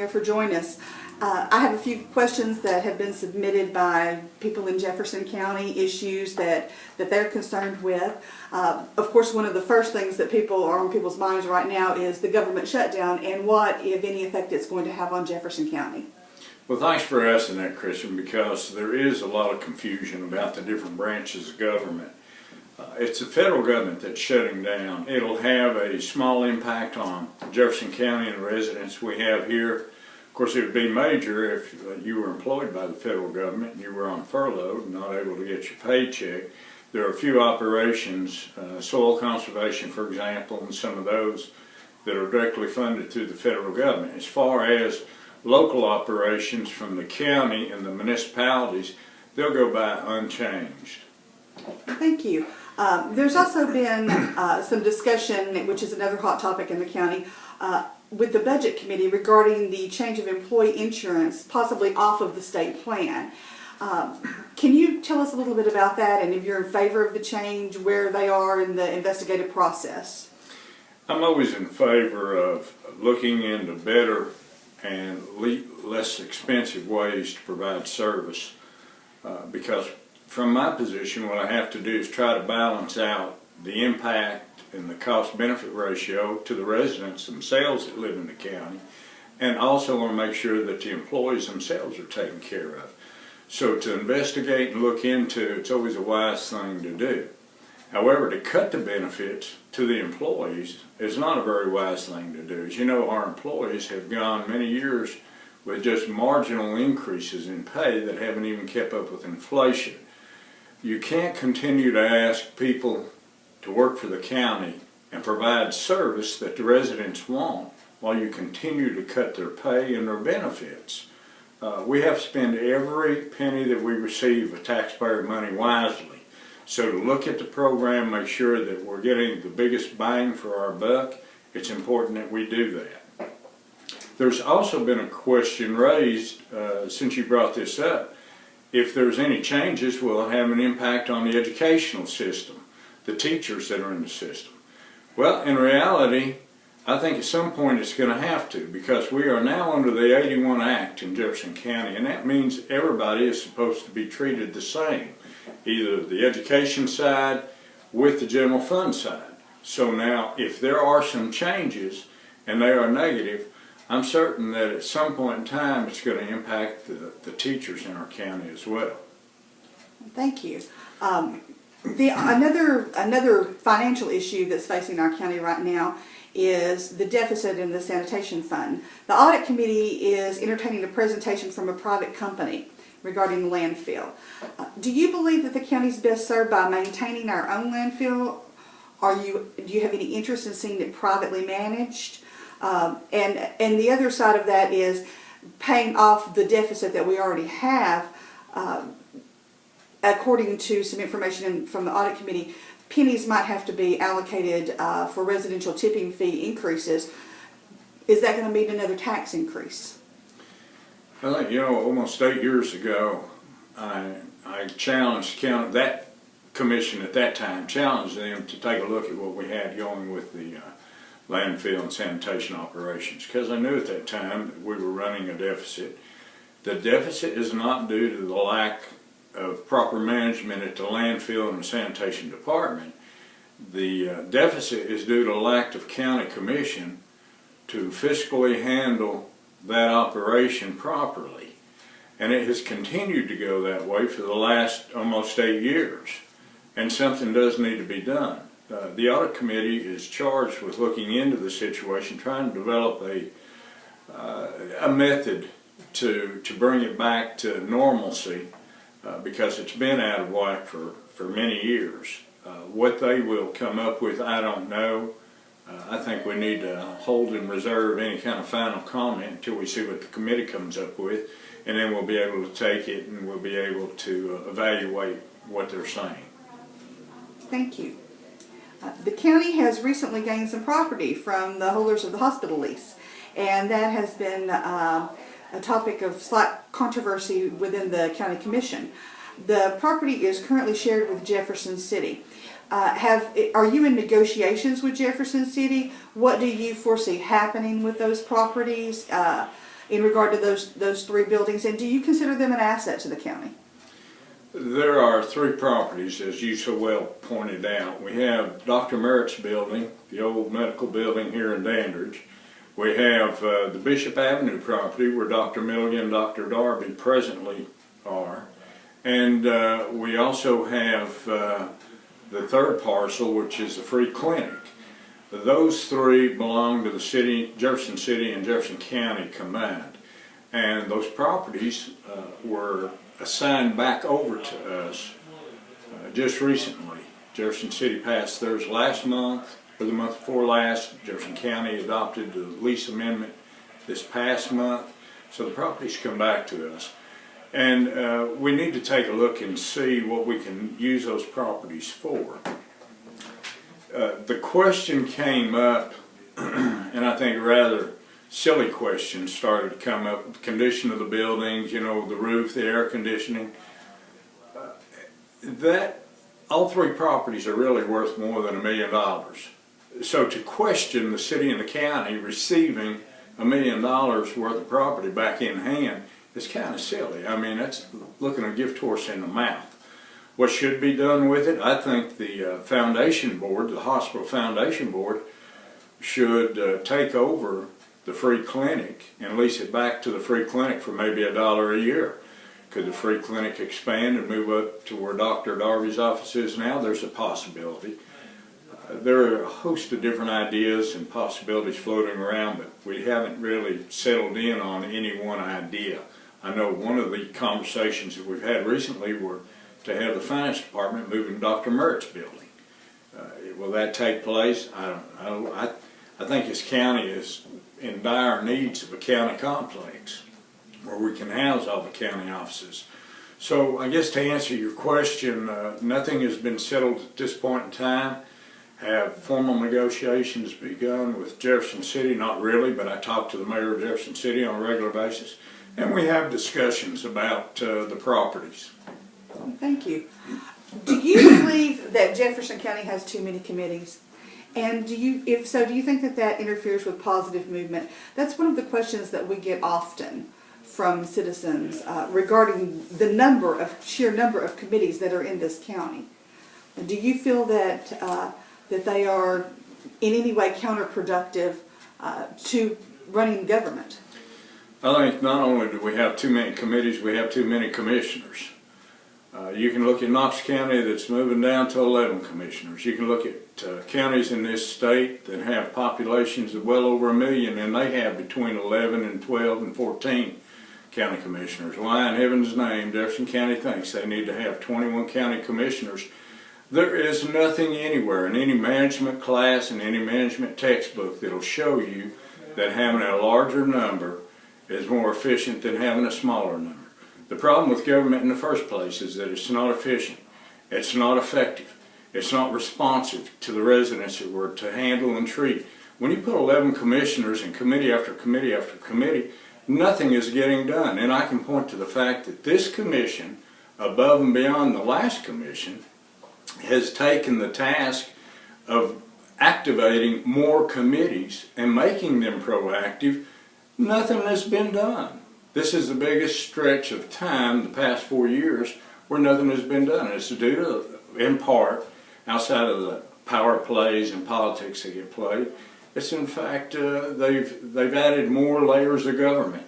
Mayor, for joining us. I have a few questions that have been submitted by people in Jefferson County, issues that they're concerned with. Of course, one of the first things that are on people's minds right now is the government shutdown and what, if any, effect it's going to have on Jefferson County. Well, thanks for asking that, Christian, because there is a lot of confusion about the different branches of government. It's the federal government that's shutting down. It'll have a small impact on Jefferson County and the residents we have here. Of course, it would be major if you were employed by the federal government and you were on furlough and not able to get your paycheck. There are a few operations, soil conservation, for example, and some of those that are directly funded through the federal government. As far as local operations from the county and the municipalities, they'll go by unchanged. Thank you. There's also been some discussion, which is another hot topic in the county, with the Budget Committee regarding the change of employee insurance, possibly off of the state plan. Can you tell us a little bit about that, and if you're in favor of the change, where they are in the investigative process? I'm always in favor of looking into better and less expensive ways to provide service, because from my position, what I have to do is try to balance out the impact and the cost-benefit ratio to the residents themselves that live in the county, and also want to make sure that the employees themselves are taken care of. So to investigate and look into, it's always a wise thing to do. However, to cut the benefits to the employees is not a very wise thing to do. As you know, our employees have gone many years with just marginal increases in pay that haven't even kept up with inflation. You can't continue to ask people to work for the county and provide service that the residents want while you continue to cut their pay and their benefits. We have to spend every penny that we receive of taxpayer money wisely. So to look at the program, make sure that we're getting the biggest bang for our buck, it's important that we do that. There's also been a question raised since you brought this up. If there's any changes, will it have an impact on the educational system, the teachers that are in the system? Well, in reality, I think at some point it's going to have to, because we are now under the 81 Act in Jefferson County, and that means everybody is supposed to be treated the same, either the education side with the general fund side. So now, if there are some changes and they are negative, I'm certain that at some point in time it's going to impact the teachers in our county as well. Thank you. Another financial issue that's facing our county right now is the deficit in the Sanitation Fund. The Audit Committee is entertaining a presentation from a private company regarding the landfill. Do you believe that the county is best served by maintaining our own landfill? Do you have any interest in seeing it privately managed? And the other side of that is paying off the deficit that we already have. According to some information from the Audit Committee, pennies might have to be allocated for residential tipping fee increases. Is that going to mean another tax increase? Well, you know, almost 8 years ago, I challenged that commission at that time, challenged them to take a look at what we had going with the landfill and sanitation operations, because I knew at that time that we were running a deficit. The deficit is not due to the lack of proper management at the landfill and the sanitation department. The deficit is due to lack of county commission to fiscally handle that operation properly. And it has continued to go that way for the last almost 8 years. And something does need to be done. The Audit Committee is charged with looking into the situation, trying to develop a method to bring it back to normalcy, because it's been out of whack for many years. What they will come up with, I don't know. I think we need to hold and reserve any kind of final comment until we see what the committee comes up with, and then we'll be able to take it and we'll be able to evaluate what they're saying. Thank you. The county has recently gained some property from the holders of the hospital lease, and that has been a topic of slight controversy within the county commission. The property is currently shared with Jefferson City. Are you in negotiations with Jefferson City? What do you foresee happening with those properties? in regard to those three buildings, and do you consider them an asset to the county? There are three properties, as you so well pointed out. We have Dr. Merritt's building, the old medical building here in Dandridge. We have the Bishop Avenue property where Dr. Milligan and Dr. Darby presently are. And we also have the third parcel, which is the free clinic. Those three belong to the city, Jefferson City and Jefferson County combined. And those properties were assigned back over to us just recently. Jefferson City passed theirs last month, or the month before last. Jefferson County adopted the lease amendment this past month. So the properties come back to us. And we need to take a look and see what we can use those properties for. The question came up, and I think rather silly questions started to come up. The condition of the buildings, you know, the roof, the air conditioning. That all three properties are really worth more than $1 million. So to question the city and the county receiving $1 million worth of property back in hand is kind of silly. I mean, that's looking a gift horse in the mouth. What should be done with it? I think the foundation board, the hospital foundation board, should take over the free clinic and lease it back to the free clinic for maybe $1 a year. Could the free clinic expand and move up to where Dr. Darby's office is now? There's a possibility. There are a host of different ideas and possibilities floating around, but we haven't really settled in on any one idea. I know one of the conversations that we've had recently were to have the finance department moving Dr. Merritt's building. Will that take place? I think this county is in dire needs of a county complex where we can house all the county offices. So I guess to answer your question, nothing has been settled at this point in time. Have formal negotiations begun with Jefferson City? Not really, but I talk to the mayor of Jefferson City on a regular basis, and we have discussions about the properties. Thank you. Do you believe that Jefferson County has too many committees? And if so, do you think that that interferes with positive movement? That's one of the questions that we get often from citizens regarding the sheer number of committees that are in this county. And do you feel that that they are in any way counterproductive to running government? I think not only do we have too many committees, we have too many commissioners. You can look at Knox County that's moving down to 11 commissioners. You can look at counties in this state that have populations of well over 1 million, and they have between 11 and 12 and 14 county commissioners. Why in heaven's name Jefferson County thinks they need to have 21 county commissioners? There is nothing anywhere in any management class and any management textbook that will show you that having a larger number is more efficient than having a smaller number. The problem with government in the first place is that it's not efficient, it's not effective, it's not responsive to the residents that we're to handle and treat. When you put 11 commissioners in committee after committee after committee, nothing is getting done. And I can point to the fact that this commission, above and beyond the last commission, has taken the task of activating more committees and making them proactive. Nothing has been done. This is the biggest stretch of time, the past 4 years, where nothing has been done. It's due to, in part, outside of the power plays and politics that get played, it's in fact, they've added more layers of government,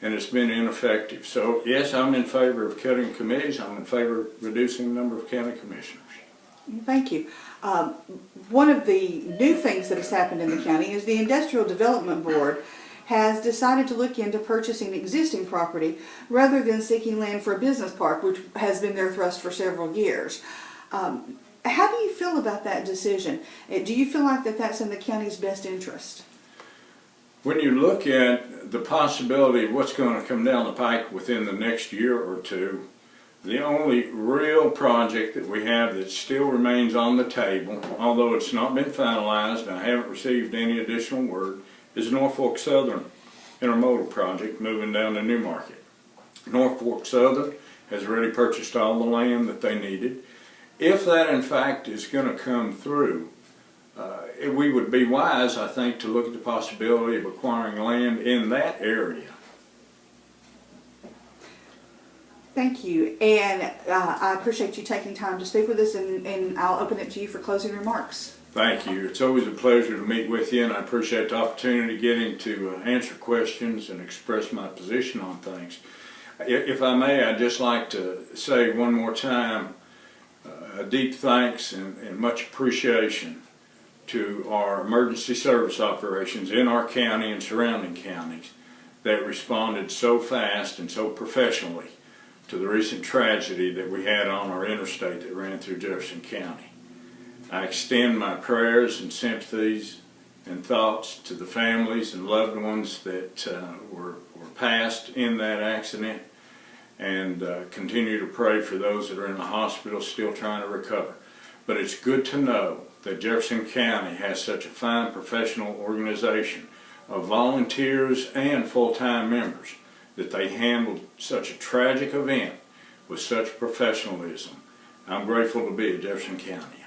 and it's been ineffective. So yes, I'm in favor of cutting committees. I'm in favor of reducing the number of county commissioners. Thank you. One of the new things that has happened in the county is the Industrial Development Board has decided to look into purchasing existing property rather than seeking land for a business park, which has been their thrust for several years. How do you feel about that decision? Do you feel like that that's in the county's best interest? When you look at the possibility of what's going to come down the pike within the next year or two, the only real project that we have that still remains on the table, although it's not been finalized and I haven't received any additional word, is Norfolk Southern Intermodal Project moving down to Newmarket. Norfolk Southern has already purchased all the land that they needed. If that in fact is going to come through, we would be wise, I think, to look at the possibility of acquiring land in that area Thank you, and I appreciate you taking time to speak with us, and I'll open it to you for closing remarks. Thank you. It's always a pleasure to meet with you, and I appreciate the opportunity getting to answer questions and express my position on things. If I may, I'd just like to say one more time a deep thanks and much appreciation to our emergency service operations in our county and surrounding counties that responded so fast and so professionally to the recent tragedy that we had on our interstate that ran through Jefferson County. I extend my prayers and sympathies and thoughts to the families and loved ones that were passed in that accident, and continue to pray for those that are in the hospital still trying to recover. But it's good to know that Jefferson County has such a fine professional organization of volunteers and full-time members, that they handled such a tragic event with such professionalism. I'm grateful to be a Jefferson County.